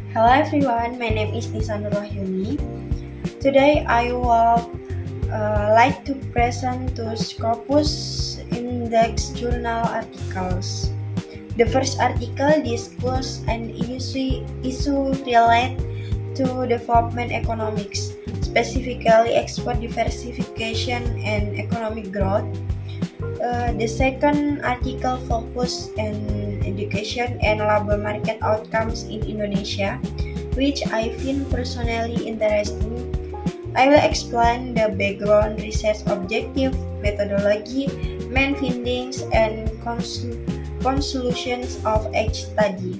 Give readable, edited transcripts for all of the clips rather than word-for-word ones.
Hello everyone, my name is Nisa Nurwahyuni. Today I will like to present to Scopus Index Journal articles. The first article discusses an issue related to development economics, specifically export diversification and economic growth. The second article focuses on education and labor market outcomes in Indonesia, which I find personally interesting. I will explain the background, research objective, methodology, main findings, and conclusions of each study.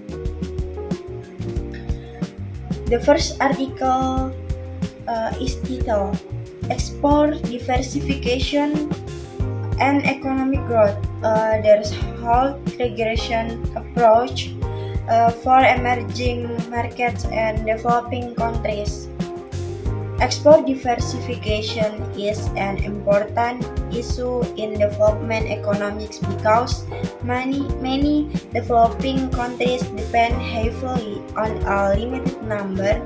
The first article is titled Export Diversification and Economic Growth. There's whole regression approach for emerging markets and developing countries. Export diversification is an important issue in development economics because many developing countries depend heavily on a limited number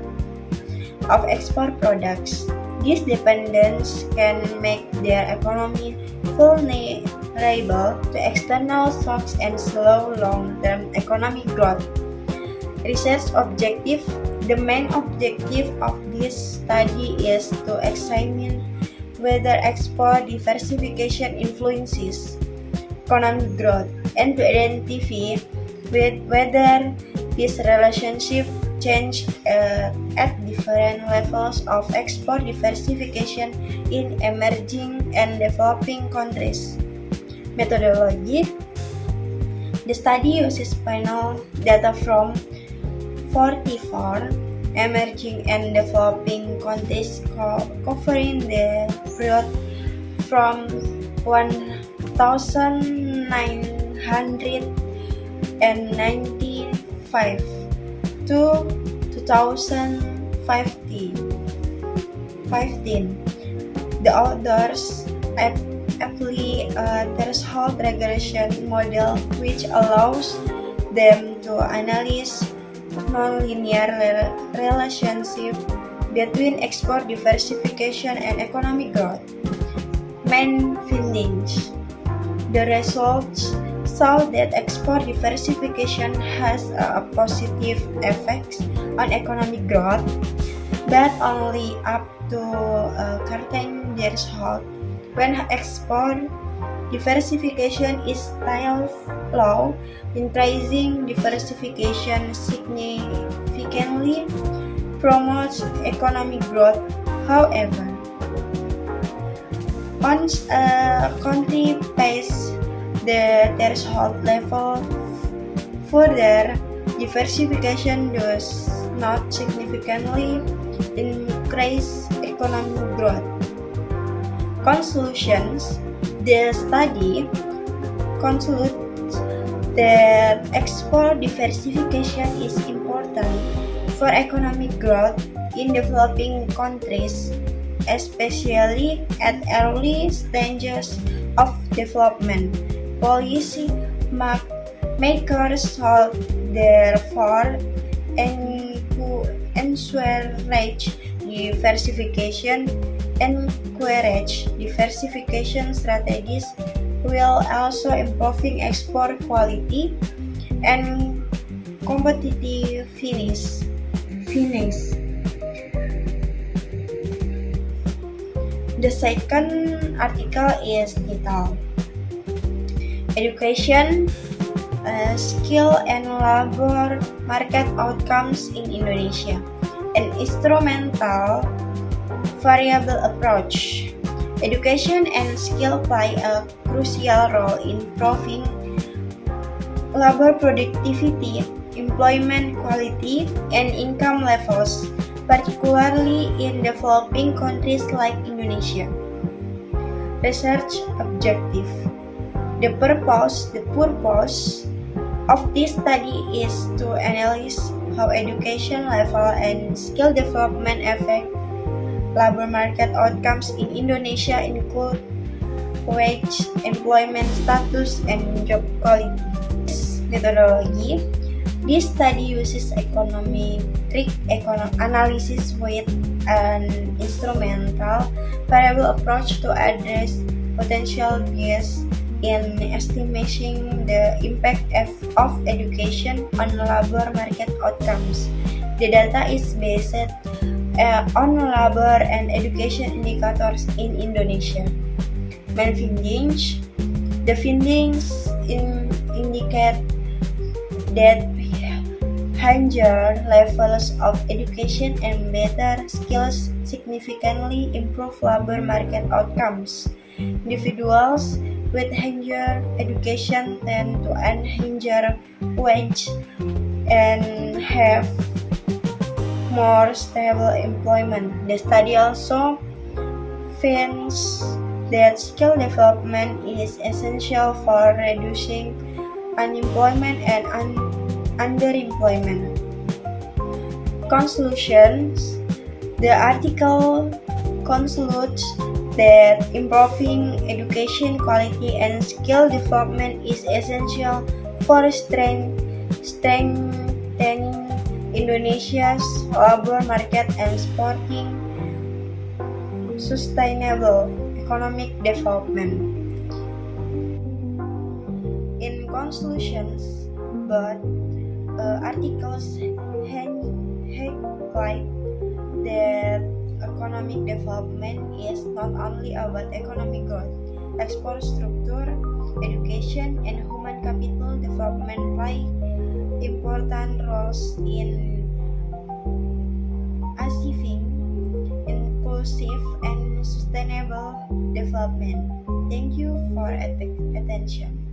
of export products. This dependence can make their economy vulnerable to external shocks and slow long-term economic growth. Research objective. The main objective of this study is to examine whether export diversification influences economic growth and to identify whether this relationship change at different levels of export diversification in emerging and developing countries. Methodology. The study uses panel data from 44 emerging and developing countries covering the period from 1995 to 2015. The authors apply a threshold regression model which allows them to analyze nonlinear relationship between export diversification and economic growth. Main findings. The results show that export diversification has a positive effect on economic growth, but only up to a certain threshold. When export diversification is still low, increasing diversification significantly promotes economic growth. However, once a country passes the threshold level, further diversification does not significantly increase economic growth. Conclusions. The study concludes that export diversification is important for economic growth in developing countries, especially at early stages of development. Policy makers should therefore encourage diversification strategies while also improving export quality and competitiveness. The second article is titled Education, Skill and Labor Market Outcomes in Indonesia, an instrumental variable approach. Education and skill play a crucial role in improving labor productivity, employment quality, and income levels, particularly in developing countries like Indonesia. Research objective. The purpose of this study is to analyze how education level and skill development affect labor market outcomes in Indonesia, include wage, employment status, and job quality. Methodology. This study uses econometric analysis with an instrumental variable approach to address potential bias in estimating the impact of education on labor market outcomes. The data is based on labor and education indicators in Indonesia. Main findings. The findings indicate that higher levels of education and better skills significantly improve labor market outcomes. Individuals with higher education tend to earn higher wage and have more stable employment. The study also finds that skill development is essential for reducing unemployment and underemployment. Conclusions. The article concludes that improving education quality and skill development is essential for strengthening Indonesia's labor market and supporting sustainable economic development. In conclusions, both articles highlight that economic development is not only about economic growth. Export structure, education, and human capital development play important roles in achieving inclusive and sustainable development. Thank you for attention.